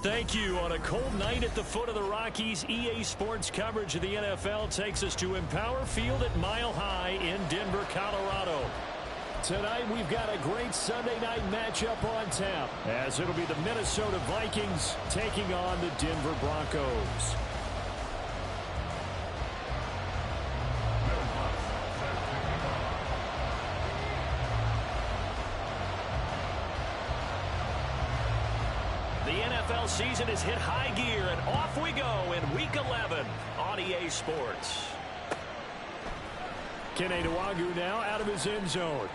Thank you. On a cold night at the foot of the Rockies, EA Sports coverage of the NFL takes us to Empower Field at Mile High in Denver, Colorado. Tonight, we've got a great Sunday night matchup on tap, as it'll be the Minnesota Vikings taking on the Denver Broncos. The NFL season has hit high gear, and off we go in Week 11 on EA Sports. Kene Nwangwu now out of his end zone.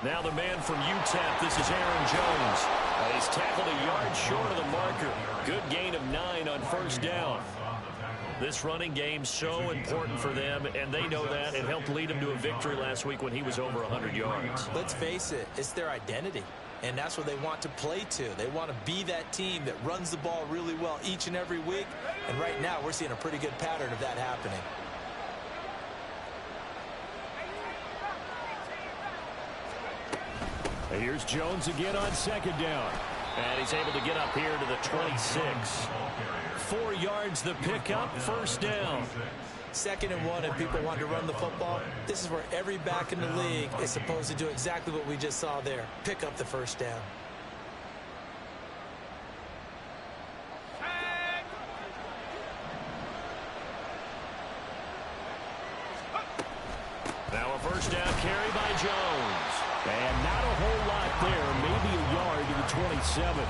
Now the man from UTEP, this is Aaron Jones. He's tackled a yard short of the marker. Good gain of 9 on first down. This running game so important for them, and they know that. It helped lead him to a victory last week when he was over 100 yards. Let's face it, it's their identity, and that's what they want to play to. They want to be that team that runs the ball really well each and every week, and right now we're seeing a pretty good pattern of that happening. Here's Jones again on second down. And he's able to get up here to the 26. 4 yards the pickup, first down. 2nd and 1, and people want to run the football. This is where every back in the league is supposed to do exactly what we just saw there. Pick up the first down. Now a first down carry by Jones. And not a whole lot there, maybe a yard to the 27.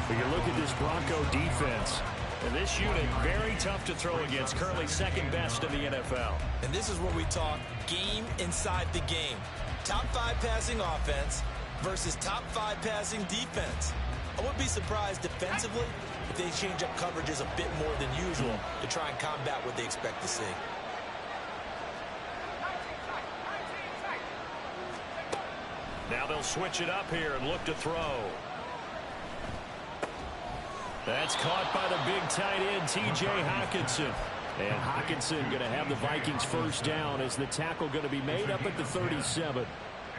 But you look at this Bronco defense, and this unit very tough to throw against, currently second best in the NFL. And this is where we talk game inside the game. Top 5 passing offense versus top 5 passing defense. I wouldn't be surprised defensively if they change up coverages a bit more than usual to try and combat what they expect to see. Now they'll switch it up here and look to throw. That's caught by the big tight end, T.J. Hockenson. And Hockenson going to have the Vikings first down as the tackle going to be made up at the 37.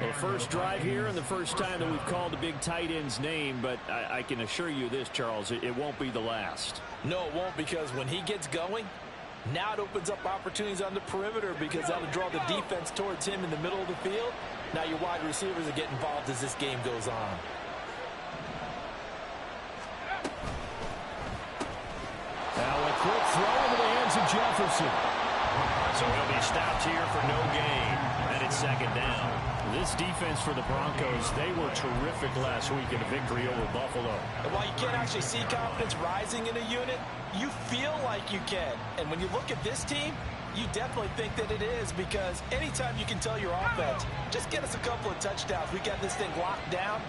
Well, first drive here and the first time that we've called the big tight end's name, but I can assure you this, Charles, it won't be the last. No, it won't, because when he gets going, now it opens up opportunities on the perimeter because that'll draw the defense towards him in the middle of the field. Now your wide receivers are getting involved as this game goes on. Now a quick throw into the hands of Jefferson. So he'll be stopped here for no gain. And it's second down. This defense for the Broncos, they were terrific last week in a victory over Buffalo. And while you can't actually see confidence rising in a unit, you feel like you can. And when you look at this team, you definitely think that it is, because anytime you can tell your offense, just get us a couple of touchdowns, we got this thing locked down,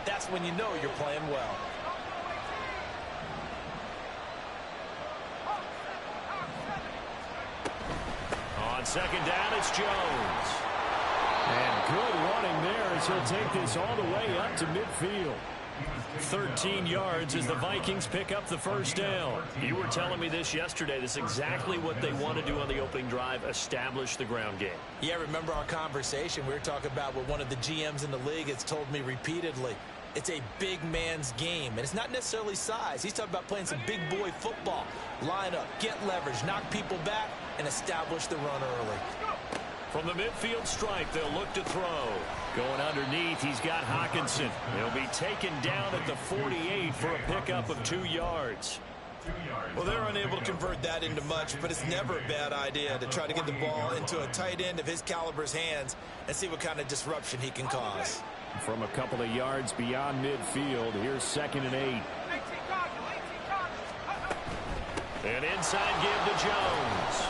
that's when you know you're playing well. On second down, it's Jones. And good running there as he'll take this all the way up to midfield. 13 yards as the Vikings pick up the first down. You were telling me this yesterday. This is exactly what they want to do on the opening drive, establish the ground game. Yeah, remember our conversation? We were talking about what one of the GMs in the league has told me repeatedly. It's a big man's game, and it's not necessarily size. He's talking about playing some big boy football. Line up, get leverage, knock people back, and establish the run early. From the midfield stripe, they'll look to throw. Going underneath, he's got Hockenson. He'll be taken down at the 48 for a pickup of 2 yards. Well, they're unable to convert that into much, but it's never a bad idea to try to get the ball into a tight end of his caliber's hands and see what kind of disruption he can cause. From a couple of yards beyond midfield, here's 2nd and 8. An inside give to Jones.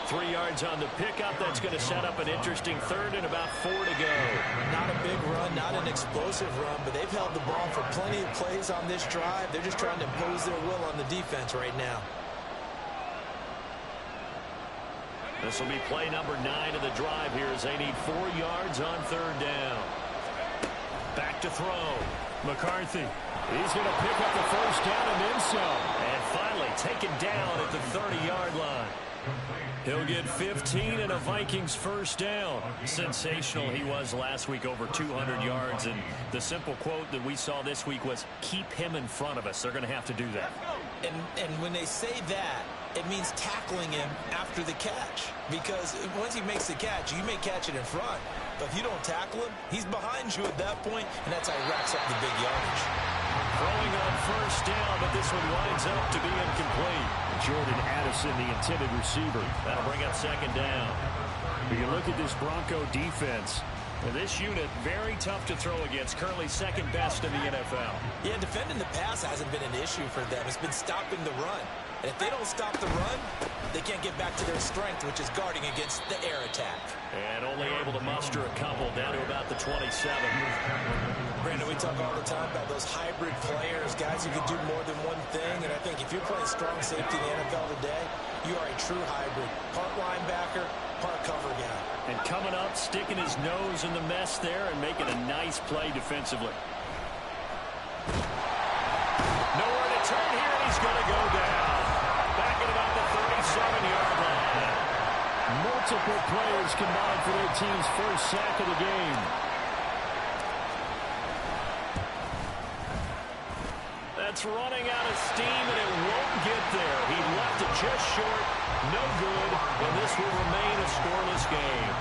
3 yards on the pickup. That's going to set up an interesting third and about 4 to go. Not a big run, not an explosive run, but they've held the ball for plenty of plays on this drive. They're just trying to impose their will on the defense right now. This will be play number 9 of the drive here as they need 4 yards on 3rd down. Back to throw. McCarthy. He's going to pick up the 1st down and then some. And finally taken down at the 30-yard line. He'll get 15 and a Vikings 1st down. Sensational he was last week, over 200 yards. And the simple quote that we saw this week was, keep him in front of us. They're going to have to do that. And when they say that, it means tackling him after the catch. Because once he makes the catch, you may catch it in front. But if you don't tackle him, he's behind you at that point, and that's how he racks up the big yardage. Throwing on 1st down, but this one winds up to be incomplete. Jordan Addison, the intended receiver. That'll bring up 2nd down. When you look at this Bronco defense, this unit, very tough to throw against, currently 2nd best in the NFL. Yeah, defending the pass hasn't been an issue for them. It's been stopping the run. And if they don't stop the run, they can't get back to their strength, which is guarding against the air attack. And only able to muster a couple down to about the 27. Brandon, we talk all the time about those hybrid players, guys who can do more than one thing. And I think if you're playing strong safety in the NFL today, you are a true hybrid. Part linebacker, part cover guy. And coming up, sticking his nose in the mess there and making a nice play defensively. Nowhere to turn here, and he's going to go down. Back at about the 37-yard line. Multiple players combined for their team's 1st sack of the game. That's running out of steam, and it won't get there. He left it just short. No good, and this will remain a scoreless game.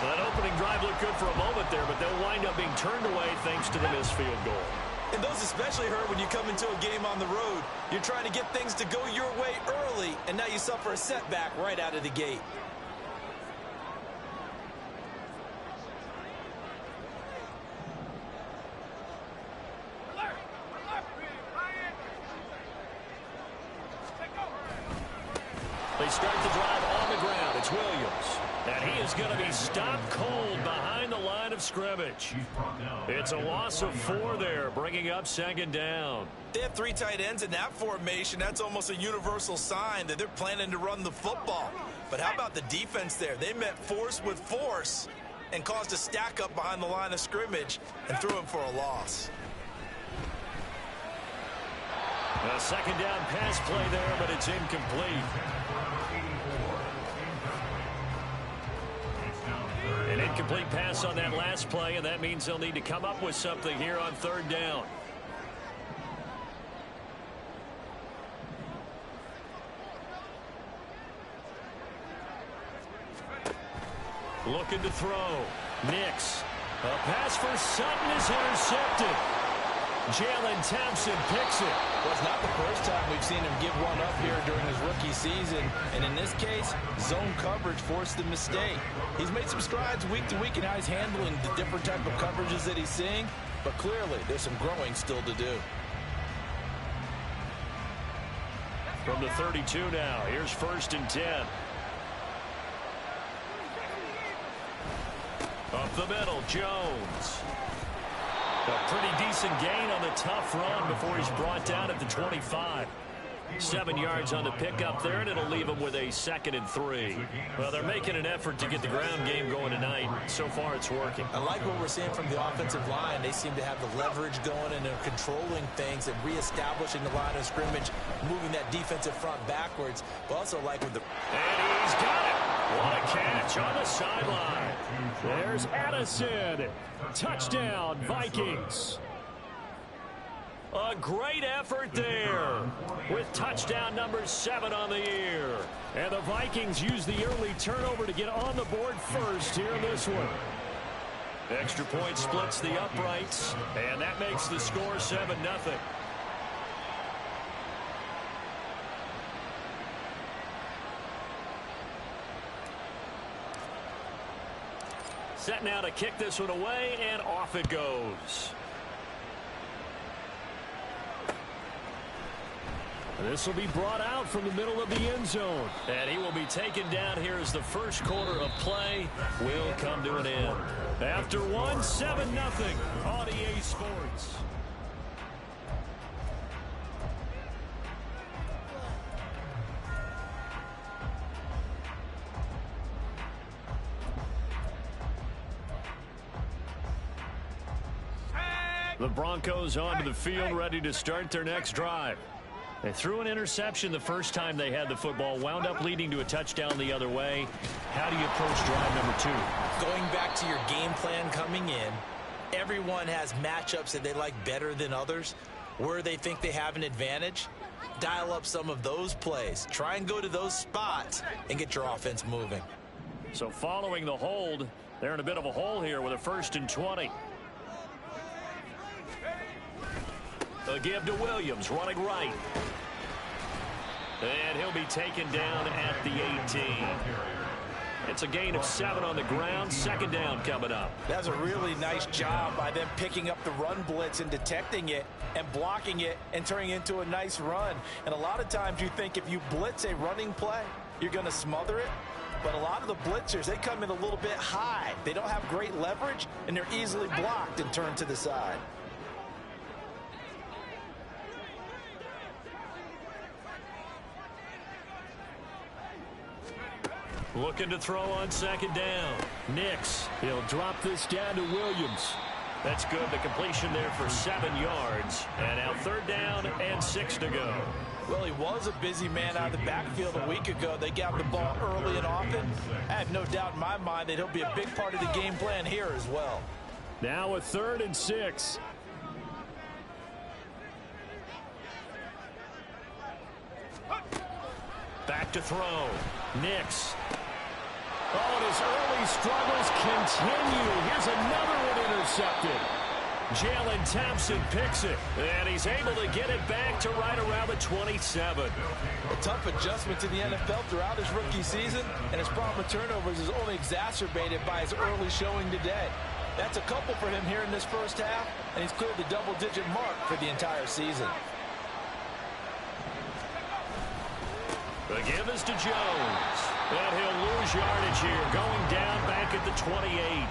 That opening drive looked good for a moment there, but they'll wind up being turned away thanks to the missed field goal. And those especially hurt when you come into a game on the road. You're trying to get things to go your way early, and now you suffer a setback right out of the gate. They start the drive on the ground. It's Williams. And he is going to be stopped cold behind the line of scrimmage. It's a loss of 4 there, bringing up 2nd down. They have 3 tight ends in that formation. That's almost a universal sign that they're planning to run the football. But how about the defense there? They met force with force and caused a stack up behind the line of scrimmage and threw him for a loss. A 2nd down pass play there, but it's incomplete. An incomplete pass on that last play, and that means they'll need to come up with something here on 3rd down. Looking to throw. Nix. A pass for Sutton is intercepted. Jalen Thompson picks it. Well, it's not the first time we've seen him give one up here during his rookie season. And in this case, zone coverage forced the mistake. He's made some strides week to week in how he's handling the different type of coverages that he's seeing. But clearly, there's some growing still to do. From the 32 now, here's 1st and 10. Up the middle, Jones. A pretty decent gain on the tough run before he's brought down at the 25. 7 yards on the pickup there, and it'll leave him with a 2nd and 3. Well, they're making an effort to get the ground game going tonight. So far, it's working. I like what we're seeing from the offensive line. They seem to have the leverage going, and they're controlling things and reestablishing the line of scrimmage, moving that defensive front backwards. But also like with the... And he's got it. What a catch on the sideline. There's Addison. Touchdown, Vikings. A great effort there with touchdown number 7 on the year. And the Vikings use the early turnover to get on the board first here in this one. Extra point splits the uprights, and that makes the score 7-0. Set now to kick this one away, and off it goes. This will be brought out from the middle of the end zone. And he will be taken down here as the first quarter of play will come to an end. After 7-0 on EA Sports. The Broncos onto the field, ready to start their next drive. They threw an interception the first time they had the football, wound up leading to a touchdown the other way. How do you approach drive number 2? Going back to your game plan coming in, everyone has matchups that they like better than others. Where they think they have an advantage, dial up some of those plays. Try and go to those spots and get your offense moving. So following the hold, they're in a bit of a hole here with a 1st and 20. A give to Williams, running right. And he'll be taken down at the 18. It's a gain of 7 on the ground. 2nd down coming up. That's a really nice job by them picking up the run blitz and detecting it and blocking it and turning it into a nice run. And a lot of times you think if you blitz a running play, you're going to smother it. But a lot of the blitzers, they come in a little bit high. They don't have great leverage, and they're easily blocked and turned to the side. Looking to throw on 2nd down. Nix. He'll drop this down to Williams. That's good. The completion there for 7 yards. And now 3rd down and 6 to go. Well, he was a busy man out of the backfield a week ago. They got the ball early and often. I have no doubt in my mind that he'll be a big part of the game plan here as well. Now a 3rd and 6. Back to throw. Nix. Oh, and his early struggles continue. Here's another one intercepted. Jalen Thompson picks it, and he's able to get it back to right around the 27. A tough adjustment to the NFL throughout his rookie season, and his problem with turnovers is only exacerbated by his early showing today. That's a couple for him here in this first half, and he's cleared the double-digit mark for the entire season. The give is to Jones. And he'll lose yardage here, going down back at the 28.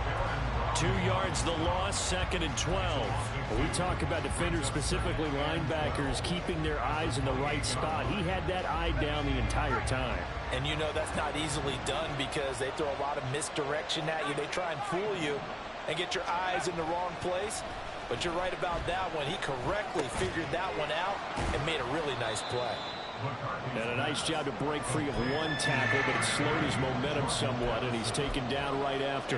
2 yards the loss, 2nd and 12. We talk about defenders, specifically linebackers, keeping their eyes in the right spot. He had that eye down the entire time. And you know that's not easily done because they throw a lot of misdirection at you. They try and fool you and get your eyes in the wrong place. But you're right about that one. He correctly figured that one out and made a really nice play. And a nice job to break free of one tackle, but it slowed his momentum somewhat, and he's taken down right after.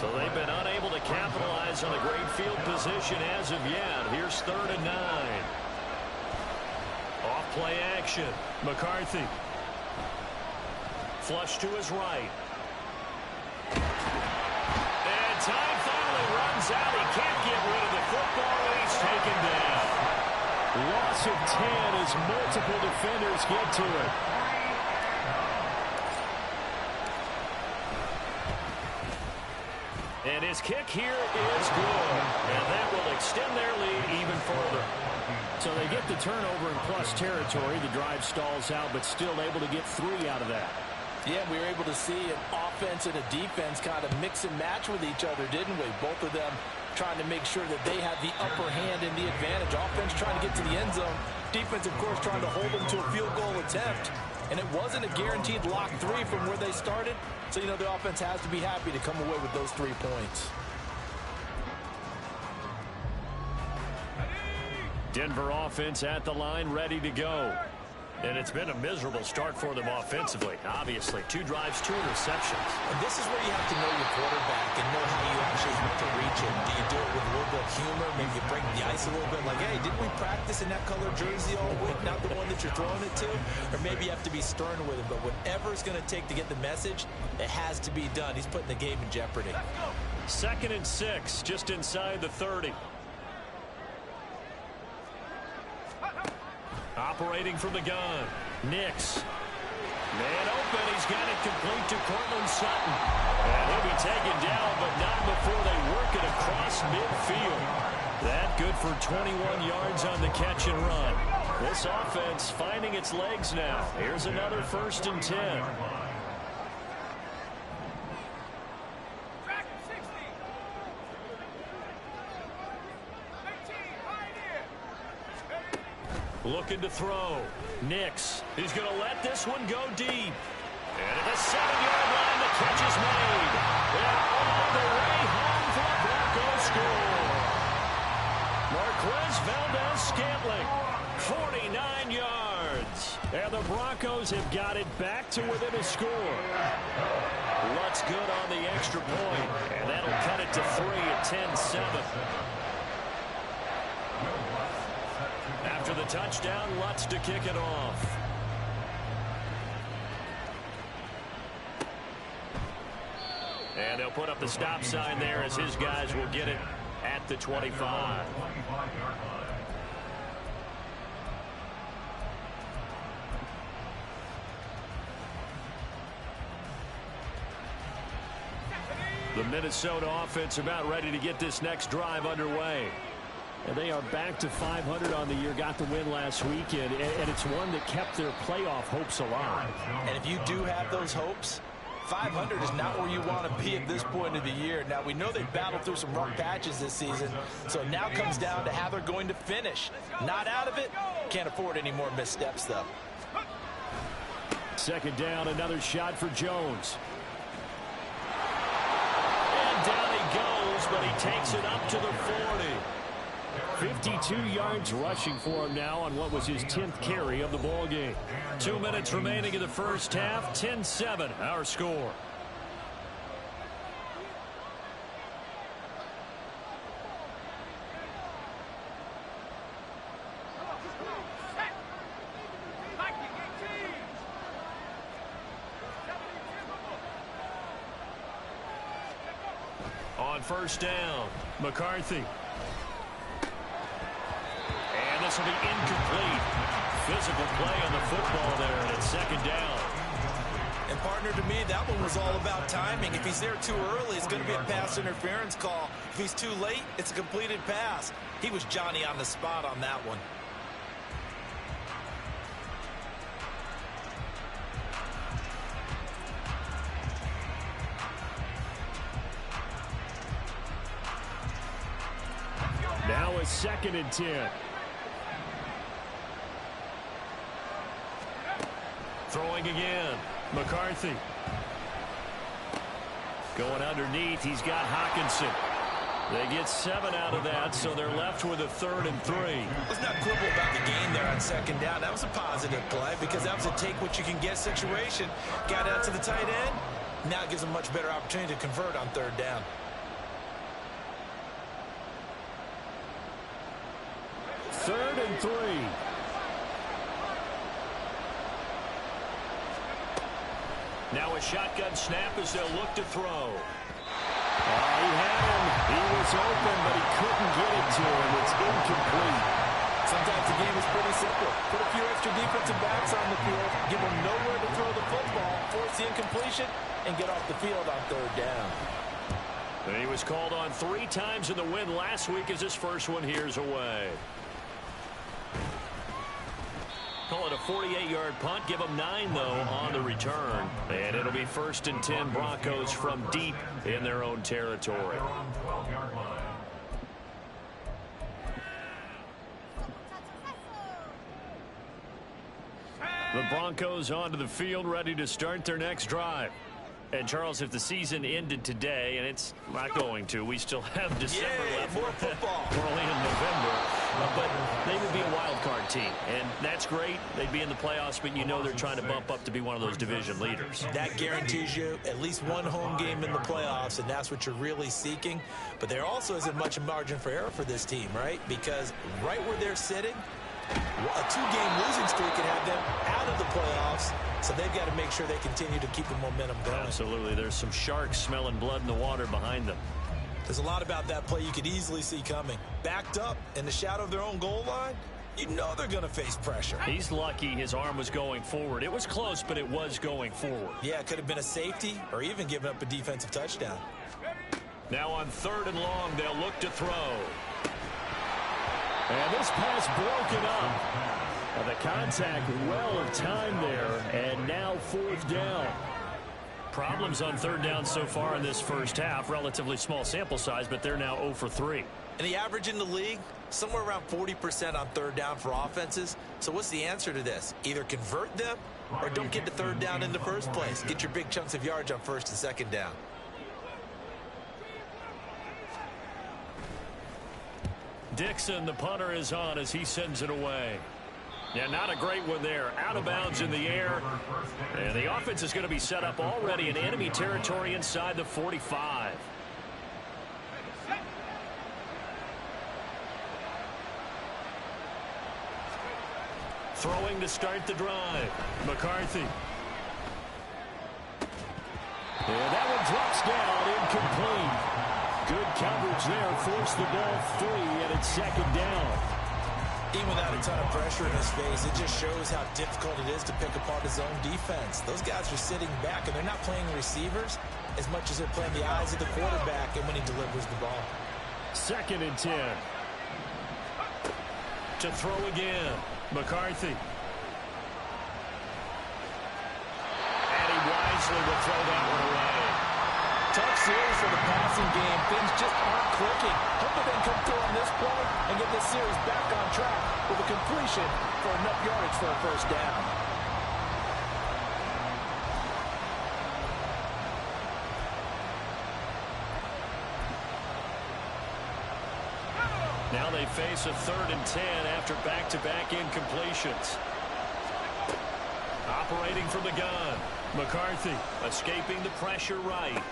So they've been unable to capitalize on a great field position as of yet. Here's 3rd and 9. Off play action. McCarthy. Flush to his right. And time finally runs out. He can't get rid of the football, and he's taken down. Loss of 10 as multiple defenders get to it. And his kick here is good. And that will extend their lead even further. So they get the turnover in plus territory. The drive stalls out, but still able to get 3 out of that. Yeah, we were able to see an offense and a defense kind of mix and match with each other, didn't we? Both of them trying to make sure that they have the upper hand and the advantage. Offense trying to get to the end zone. Defense, of course, trying to hold them to a field goal attempt. And it wasn't a guaranteed lock 3 from where they started. So, you know, the offense has to be happy to come away with those 3 points. Denver offense at the line, ready to go. And it's been a miserable start for them offensively. Obviously, 2 drives, 2 interceptions. And this is where you have to know your quarterback and know how you actually want to reach him. Do you do it with a little bit of humor? Maybe you break the ice a little bit like, hey, didn't we practice in that color jersey all week? Not the one that you're throwing it to? Or maybe you have to be stern with him. But whatever it's going to take to get the message, it has to be done. He's putting the game in jeopardy. 2nd and 6, just inside the 30. Operating from the gun. Nix. Man open. He's got it complete to Courtland Sutton. And he'll be taken down, but not before they work it across midfield. That good for 21 yards on the catch and run. This offense finding its legs now. Here's another 1st and 10. Looking to throw. Nix. He's going to let this one go deep. And at the 7-yard line, the catch is made. And all the way home for a Bronco score. Valdez-Scantling. 49 yards. And the Broncos have got it back to within a score. Lutz good on the extra point. And that'll cut it to 3 at 10-7. After the touchdown, Lutz to kick it off. And they'll put up the stop sign there as his guys will get it at the 25. The Minnesota offense about ready to get this next drive underway. And they are back to 500 on the year, got the win last weekend, and it's one that kept their playoff hopes alive. And if you do have those hopes, 500 is not where you want to be at this point of the year. Now, we know they've battled through some rough patches this season, so it now comes down to how they're going to finish. Not out of it. Can't afford any more missteps, though. Second down, another shot for Jones. And down he goes, but he takes it up to the 40. 52 yards rushing for him now on what was his 10th carry of the ball game. 2 minutes remaining in the first half. 10-7 our score. On first down, McCarthy. And this will be incomplete. Physical play on the football there, and it's second down. And, partner, to me, that one was all about timing. If he's there too early, it's going to be a pass interference call. If he's too late, it's a completed pass. He was Johnny on the spot on that one. Now it's 2nd and 10. Throwing again. McCarthy. Going underneath. He's got Hockenson. They get 7 out of that, so they're left with a 3rd and 3. Let's not quibble about the game there on second down. That was a positive play because that was a take-what-you-can-get situation. Got out to the tight end. Now it gives them a much better opportunity to convert on 3rd down. Third and 3. Now a shotgun snap as they'll look to throw. He had him. He was open, but he couldn't get it to him. It's incomplete. Sometimes the game is pretty simple. Put a few extra defensive backs on the field, give them nowhere to throw the football, force the incompletion, and get off the field on 3rd down. And he was called on 3 times in the win last week as his first one here's away. Call it a 48-yard punt. Give them 9, though, on the return. And it'll be 1st and 10 Broncos from deep in their own territory. The Broncos onto the field, ready to start their next drive. And, Charles, if the season ended today, and it's not going to, we still have December left. More football. We're only in November. But they would be a wild card team, and that's great. They'd be in the playoffs, but you know they're trying to bump up to be one of those division leaders. That guarantees you at least one home game in the playoffs, and that's what you're really seeking. But there also isn't much margin for error for this team, right? Because right where they're sitting, a 2-game losing streak could have them out of the playoffs, so they've got to make sure they continue to keep the momentum going. Absolutely. There's some sharks smelling blood in the water behind them. There's a lot about that play you could easily see coming. Backed up in the shadow of their own goal line, you know they're going to face pressure. He's lucky his arm was going forward. It was close, but it was going forward. Yeah, it could have been a safety or even given up a defensive touchdown. Now on 3rd and long, they'll look to throw. And this pass broken up. The contact well of time there, and now 4th down. Problems on 3rd down so far in this first half. Relatively small sample size, but they're now 0 for 3. And the average in the league, somewhere around 40% on 3rd down for offenses. So what's the answer to this? Either convert them or don't get to 3rd down in the first place. Get your big chunks of yards on 1st and 2nd down. Dixon, the punter, is on as he sends it away. Yeah, not a great one there. Out of bounds in the air. And the offense is going to be set up already in enemy territory inside the 45. Throwing to start the drive. McCarthy. And that one drops down, incomplete. Good coverage there, forced the ball free, and it's second down. Even without a ton of pressure in his face, it just shows how difficult it is to pick apart his own defense. Those guys are sitting back, and they're not playing receivers as much as they're playing the eyes of the quarterback and when he delivers the ball. 2nd and 10. To throw again. McCarthy. And he wisely will throw that one away. Tough series for the passing game. Things just aren't clicking. Hopefully they can come through on this play and get this series back on track with a completion for enough yardage for a first down. Now they face a 3rd and 10 after back-to-back incompletions. Operating from the gun. McCarthy escaping the pressure right.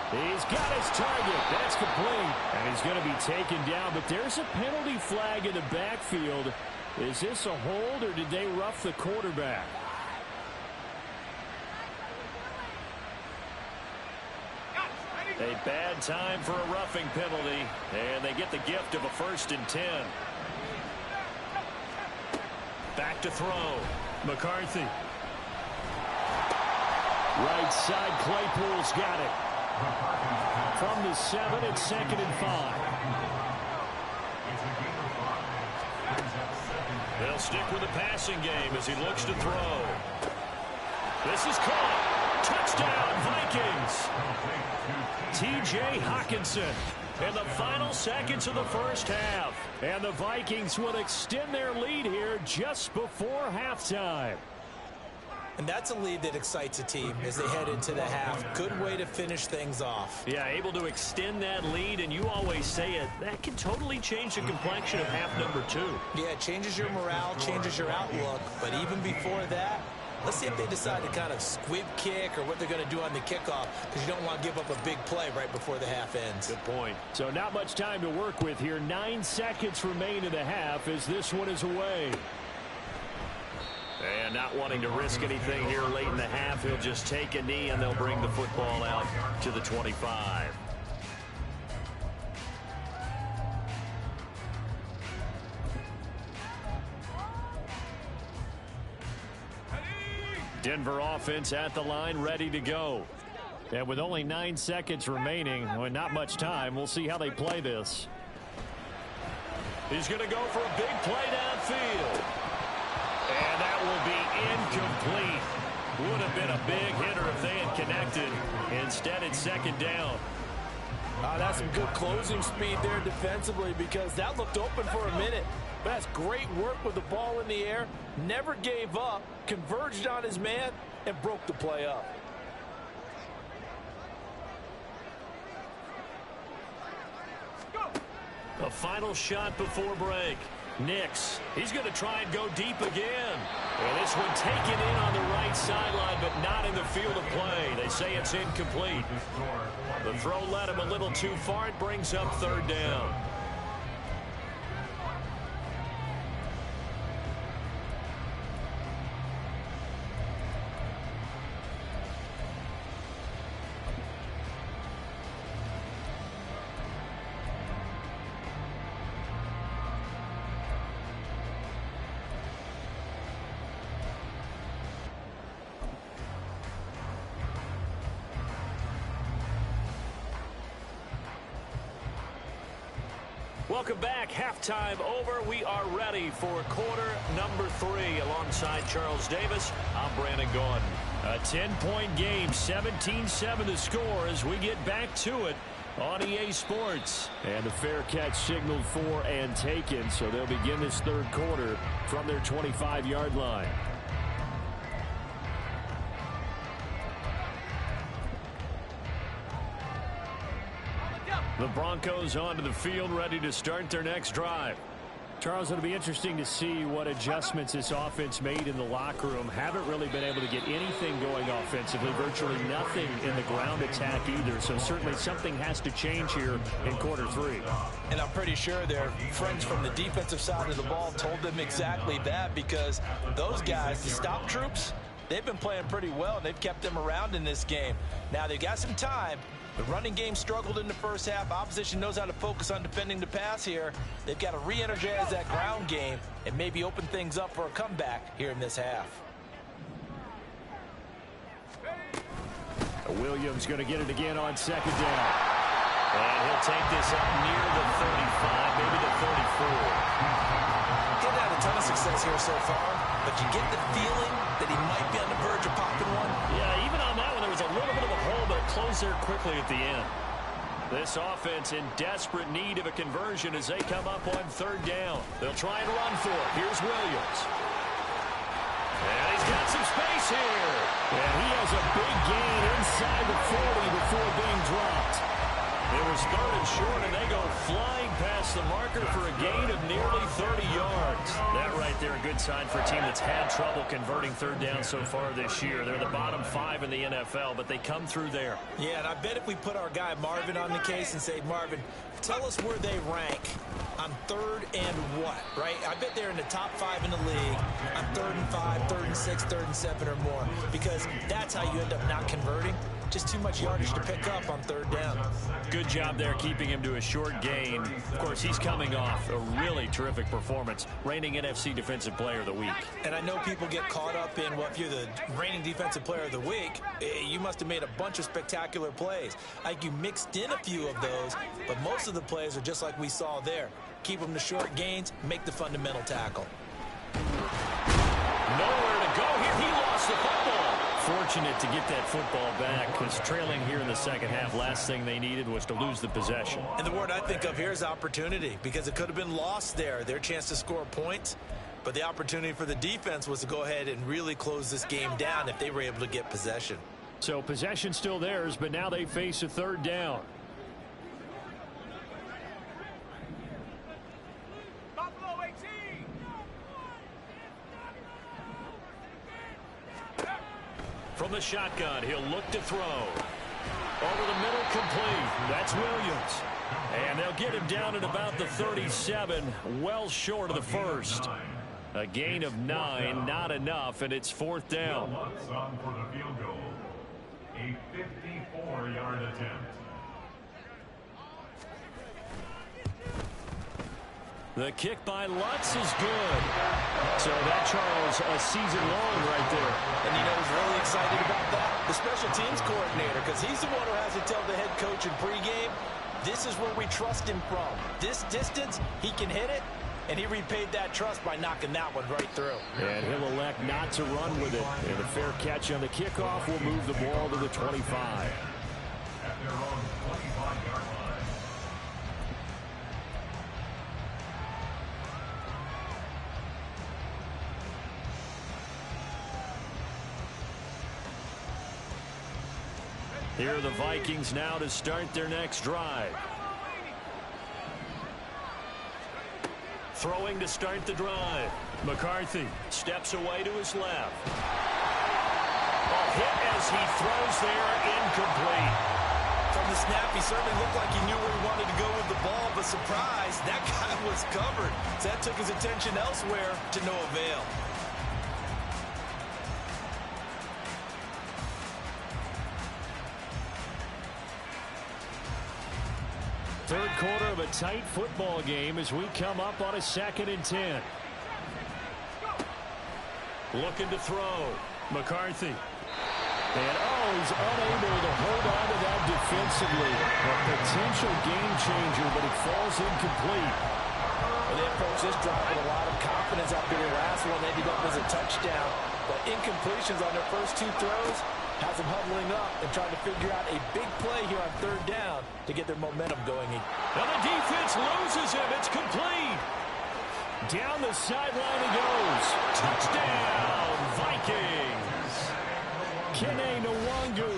He's got his target. That's complete. And he's going to be taken down, but there's a penalty flag in the backfield. Is this a hold, or did they rough the quarterback? A bad time for a roughing penalty, and they get the gift of a 1st and 10. Back to throw. McCarthy. Right side, Claypool's got it. From the 7, it's 2nd and 5. They'll stick with the passing game as he looks to throw. This is caught. Touchdown, Vikings. T.J. Hockenson in the final seconds of the first half. And the Vikings will extend their lead here just before halftime. And that's a lead that excites a team as they head into the half. Good way to finish things off. Yeah, able to extend that lead, and you always say it, that can totally change the complexion of half number 2. Yeah, it changes your morale, changes your outlook. But even before that, let's see if they decide to kind of squib kick or what they're going to do on the kickoff, because you don't want to give up a big play right before the half ends. Good point. So not much time to work with here. 9 seconds remain in the half as this one is away. And not wanting to risk anything here late in the half, he'll just take a knee and they'll bring the football out to the 25. Denver offense at the line, ready to go. And with only 9 seconds remaining, well, not much time, we'll see how they play this. He's going to go for a big play downfield. And that will be incomplete. Would have been a big hitter if they had connected. Instead, it's 2nd down. That's some good closing speed there defensively, because that looked open for a minute. But that's great work with the ball in the air. Never gave up, converged on his man, and broke the play up. A final shot before break. Nix, he's going to try and go deep again. Well, this one taken in on the right sideline, but not in the field of play. They say it's incomplete. The throw led him a little too far. It brings up 3rd down. Welcome back. Halftime over. We are ready for quarter number 3. Alongside Charles Davis, I'm Brandon Gaudin. A 10-point game, 17-7 the score as we get back to it on EA Sports. And the fair catch signaled for and taken, so they'll begin this 3rd quarter from their 25-yard line. The Broncos onto the field, ready to start their next drive. Charles, it'll be interesting to see what adjustments this offense made in the locker room. Haven't really been able to get anything going offensively, virtually nothing in the ground attack either. So certainly something has to change here in quarter 3. And I'm pretty sure their friends from the defensive side of the ball told them exactly that, because those guys, the stop troops, they've been playing pretty well, and they've kept them around in this game. Now, they've got some time. The running game struggled in the first half. Opposition knows how to focus on defending the pass here. They've got to re-energize that ground game and maybe open things up for a comeback here in this half. Williams going to get it again on second down. And he'll take this up near the 35, maybe the 34. Didn't have a ton of success here so far, but you get the feeling that he might be on the verge of popping one. Yeah, even on that one, there was a little bit of a hole, but it closed there quickly at the end. This offense in desperate need of a conversion as they come up on third down. They'll try and run for it. Here's Williams. And he's got some space here. And he has a big gain inside the 40 before being dropped. It was third and short, and they go flying past the marker for a gain of nearly 30 yards. That right there, a good sign for a team that's had trouble converting third down so far this year. They're the bottom 5 in the NFL, but they come through there. Yeah, and I bet if we put our guy Marvin on the case and say, Marvin, tell us where they rank on third and what, right? I bet they're in the top 5 in the league on 3rd and 5, 3rd and 6, 3rd and 7 or more, because that's how you end up not converting. Just too much yardage to pick up on third down. Good job there keeping him to a short gain. Of course, he's coming off a really terrific performance, reigning NFC Defensive Player of the Week. And I know people get caught up in, well, if you're the reigning Defensive Player of the Week, you must have made a bunch of spectacular plays. Like, you mixed in a few of those, but most of the plays are just like we saw there. Keep them to short gains, make the fundamental tackle. Nowhere to go here. He lost the football. Fortunate to get that football back, because trailing here in the second half, last thing they needed was to lose the possession. And the word I think of here is opportunity, because it could have been lost there, their chance to score points. But the opportunity for the defense was to go ahead and really close this game down if they were able to get possession. So possession still theirs, but now they face a third down. From the shotgun, he'll look to throw. Over the middle, complete. That's Williams. And they'll get him down at about the 37, well short of the first. A gain of 9, not enough, and it's fourth down. For the field goal, a 54-yard attempt. The kick by Lutz is good. So that, Charles, a season long right there. And you know who's really excited about that? The special teams coordinator, because he's the one who has to tell the head coach in pregame, this is where we trust him from. This distance, he can hit it, and he repaid that trust by knocking that one right through. And he'll elect not to run with it. And a fair catch on the kickoff will move the ball to the 25. At their own 25-yard line. Here are the Vikings now to start their next drive. Throwing to start the drive. McCarthy steps away to his left. A hit as he throws there, incomplete. From the snap, he certainly looked like he knew where he wanted to go with the ball, but surprise, that guy was covered. So that took his attention elsewhere to no avail. Third quarter of a tight football game as we come up on a 2nd and 10. Looking to throw. McCarthy. And he's unable to hold on to that defensively. A potential game changer, but it falls incomplete. And they approach this drive with a lot of confidence after their last one ended up as a touchdown. But incompletions on their first 2 throws has them huddling up and trying to figure out a big play here on third down to get their momentum going. And the defense loses him. It's complete. Down the sideline he goes. Touchdown, Vikings. Kene Nwangu.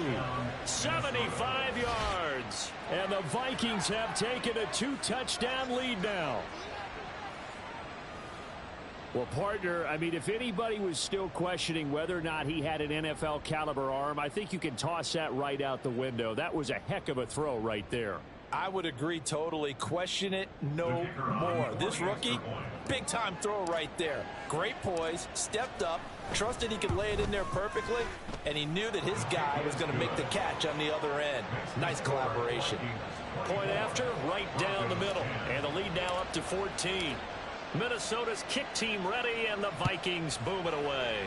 75 yards. And the Vikings have taken a 2-touchdown lead now. Well, partner, I mean, if anybody was still questioning whether or not he had an NFL caliber arm, I think you can toss that right out the window. That was a heck of a throw right there. I would agree totally. Question it no more. This rookie, big-time throw right there. Great poise, stepped up, trusted he could lay it in there perfectly, and he knew that his guy was going to make the catch on the other end. Nice collaboration. Point after, right down the middle. And the lead now up to 14. Minnesota's kick team ready, and the Vikings boom it away.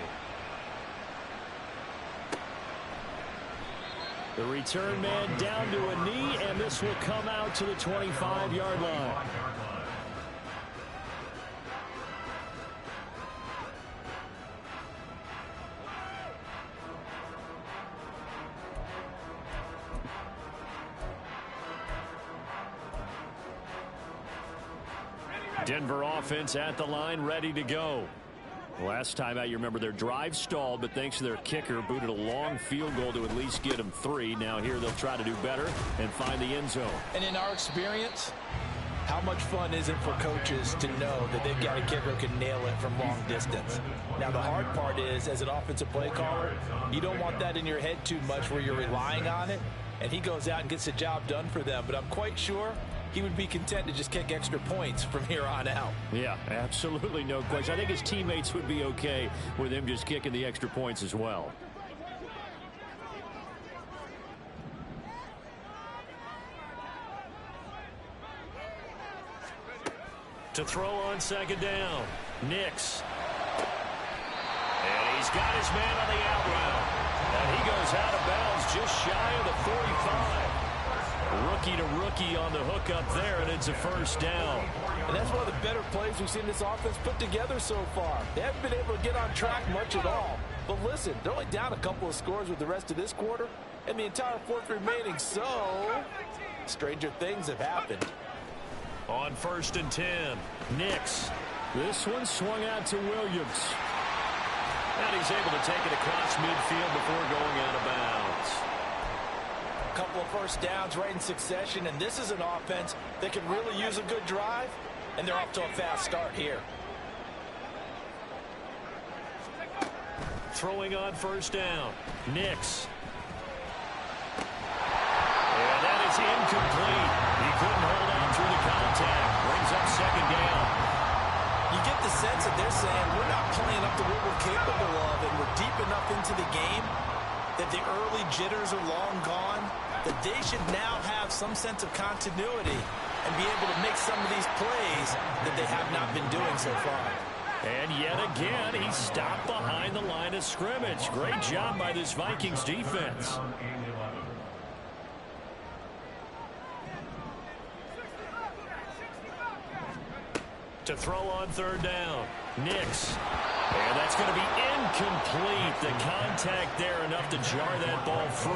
The return man down to a knee, and this will come out to the 25-yard line. Denver offense at the line, ready to go. Last time out, you remember their drive stalled, but thanks to their kicker, booted a long field goal to at least get them 3. Now here they'll try to do better and find the end zone. And in our experience, how much fun is it for coaches to know that they've got a kicker who can nail it from long distance? Now, the hard part is, as an offensive play caller, you don't want that in your head too much where you're relying on it, and he goes out and gets the job done for them. But I'm quite sure he would be content to just kick extra points from here on out. Yeah, absolutely no question. I think his teammates would be okay with him just kicking the extra points as well. To throw on second down, Nix. And he's got his man on the out route. And he goes out of bounds just shy of the 45. Rookie to rookie on the hook up there, and it's a first down. And that's one of the better plays we've seen this offense put together so far. They haven't been able to get on track much at all. But listen, they're only down a couple of scores with the rest of this quarter, and the entire fourth remaining, so stranger things have happened. On 1st and 10, Nix. This one swung out to Williams. And he's able to take it across midfield before going out of bounds. A couple of first downs right in succession, and this is an offense that can really use a good drive, and they're off to a fast start here. Throwing on 1st down, Nix. And that is incomplete. He couldn't hold on through the contact. Brings up 2nd down. You get the sense that they're saying we're not playing up to what we're capable of, and we're deep enough into the game that the early jitters are long gone, that they should now have some sense of continuity and be able to make some of these plays that they have not been doing so far. And yet again, he stopped behind the line of scrimmage. Great job by this Vikings defense. To throw on 3rd down, Nix. And that's going to be incomplete. The contact there enough to jar that ball free.